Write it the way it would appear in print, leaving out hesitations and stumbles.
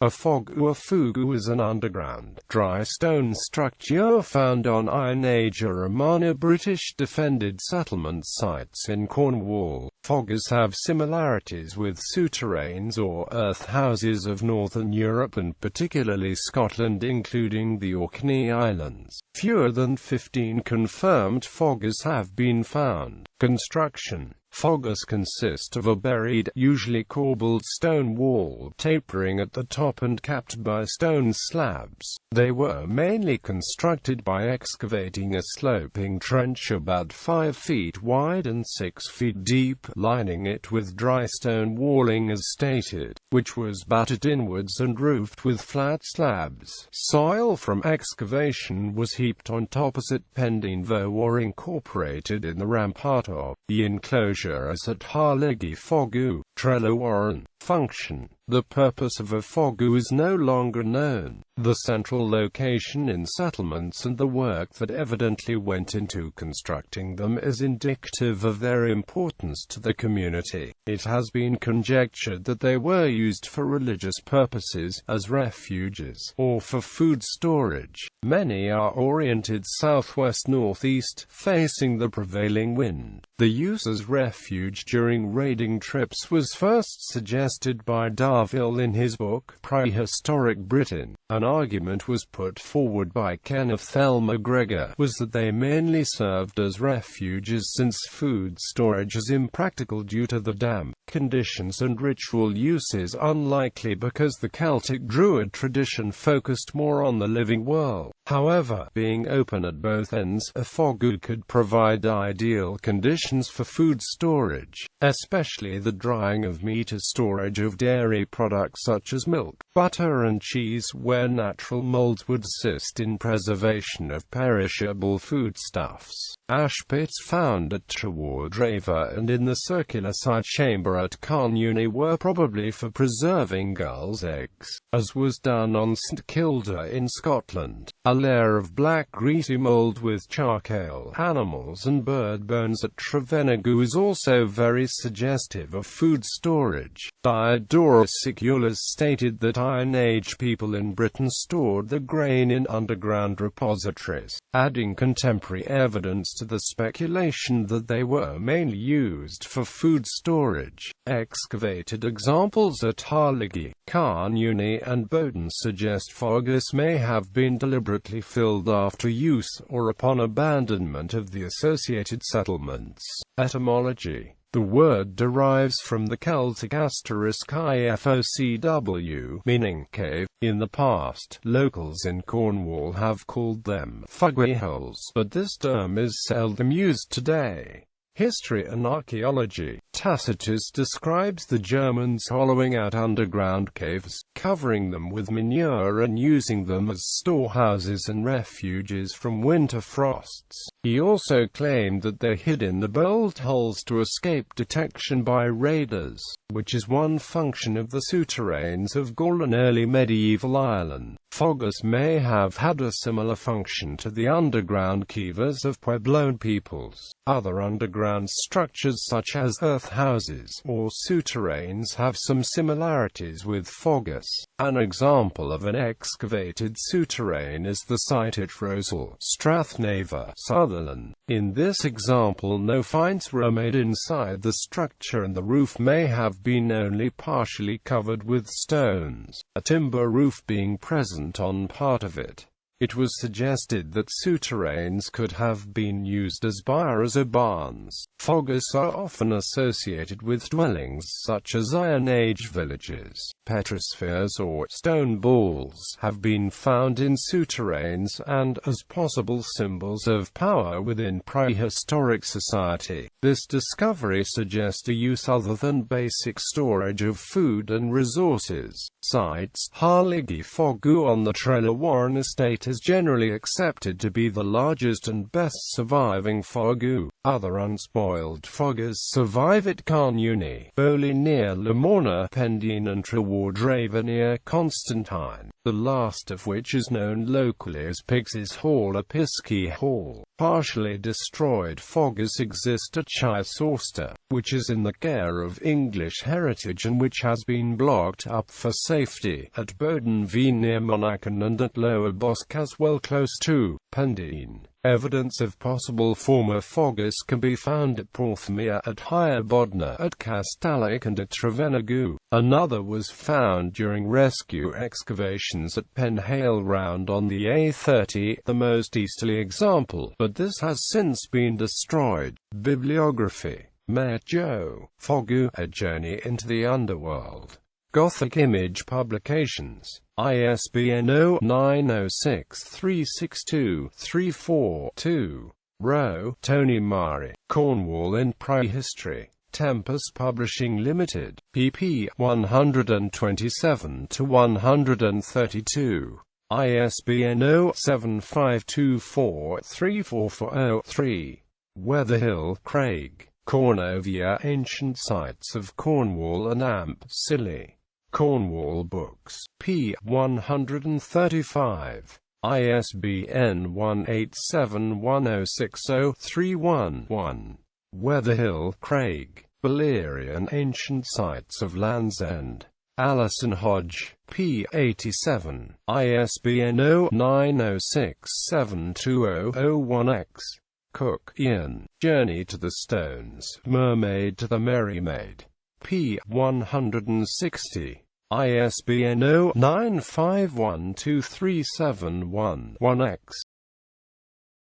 A fougou or fougou is an underground, dry stone structure found on Iron Age or Romano-British defended settlement sites in Cornwall.Fogous have similarities with souterrains or earth houses of northern Europe and particularly Scotland, including the Orkney Islands. Fewer than 15 confirmed fogous have been found. Construction. Fogous consist of a buried, usually corbelled stone wall tapering at the top and capped by stone slabs. They were mainly constructed by excavating a sloping trench about 5 feet wide and 6 feet deep, lining it with dry stone walling as stated, which was battered inwards and roofed with flat slabs. Soil from excavation was heaped on top as it pending or incorporated in the rampart of the enclosure as at Fogou, Trello. Function. The purpose of a fougou is no longer known. The central location in settlements and the work that evidently went into constructing them is indicative of their importance to the community. It has been conjectured that they were used for religious purposes, as refuges, or for food storage. Many are oriented southwest-northeast, facing the prevailing wind. The use as refuge during raiding trips was first suggested by Darville in his book, Prehistoric Britain. An argument was put forward by Kenneth L. McGregor, was that they mainly served as refuges since food storage is impractical due to the damp conditions, and ritual use is unlikely because the Celtic Druid tradition focused more on the living world. However, being open at both ends, a fougou could provide ideal conditions for food storage, especially the drying of meat or storage of dairy products such as milk, butter and cheese, where natural molds would assist in preservation of perishable foodstuffs. Ash pits found at Trewardrava and in the circular side chamber at Cornwall were probably for preserving gulls' eggs, as was done on St Kilda in Scotland. A layer of black greasy mold with charcoal, animals and bird bones at Trevenagoo is also very suggestive of food storage. Diodorus Siculus stated that Iron Age people in Britain stored the grain in underground repositories, adding contemporary evidence to the speculation that they were mainly used for food storage. Excavated examples at Harliggy, Cornwall and Bowden suggest fogous may have been deliberately filled after use or upon abandonment of the associated settlements. Etymology. The word derives from the Celtic *ifocw, meaning cave. In the past, locals in Cornwall have called them fougou holes, but this term is seldom used today. History and archaeology. Tacitus describes the Germans hollowing out underground caves, covering them with manure and using them as storehouses and refuges from winter frosts. He also claimed that they hid in the bolt holes to escape detection by raiders, which is one function of the souterrains of Gaul and early medieval Ireland. Fogous may have had a similar function to the underground kivas of Puebloan peoples. Other underground structures such as earth houses or souterrains have some similarities with fogous. An example of an excavated souterrain is the site at Rosal, Strathneva, Sutherland. In this example, no finds were made inside the structure and the roof may have been only partially covered with stones, a timber roof being present on part of it. It was suggested that souterrains could have been used as byres or barns. Fogous are often associated with dwellings such as Iron Age villages. Petrospheres or stone balls have been found in souterrains and as possible symbols of power within prehistoric society. This discovery suggests a use other than basic storage of food and resources. Sites. Harliggy Fogou on the Trello estate is generally accepted to be the largest and best surviving fougou. Other unspoiled fogous survive at Cornwall, Bowley near Lamorna, Pendine and Trewardrava near Constantine, the last of which is known locally as Pigs's Hall or Pisky Hall. partially destroyed Fogous exist at Chichester, which is in the care of English Heritage and which has been blocked up for safety, at Bowden V near Monachan and at Lower Boscaswell close to Pendine. Evidence of possible former Fogous can be found at Porthmere, at Higher Bodna, at Castellic and at Trevenagoo. Another was found during rescue excavations at Penhale Round on the A30, the most easterly example, but this has since been destroyed. Bibliography. Mayor Joe. Fogou, A Journey into the Underworld. Gothic Image Publications. ISBN 0906362342. Rowe, Tony Mari. Cornwall in Prehistory. Tempus Publishing Limited. pp. 127-132. ISBN 07524344003. Weatherhill, Craig. Cornovia, Ancient Sites of Cornwall and Amp, Scilly. Cornwall Books. p. 135. ISBN 1871060311. Weatherhill, Craig. Balerian Ancient Sites of Land's End. Alison Hodge. p. 87. ISBN 0906720001X. Cook, Ian. Journey to the Stones. Mermaid to the Merry Maid. p. 160. ISBN 0951237111X.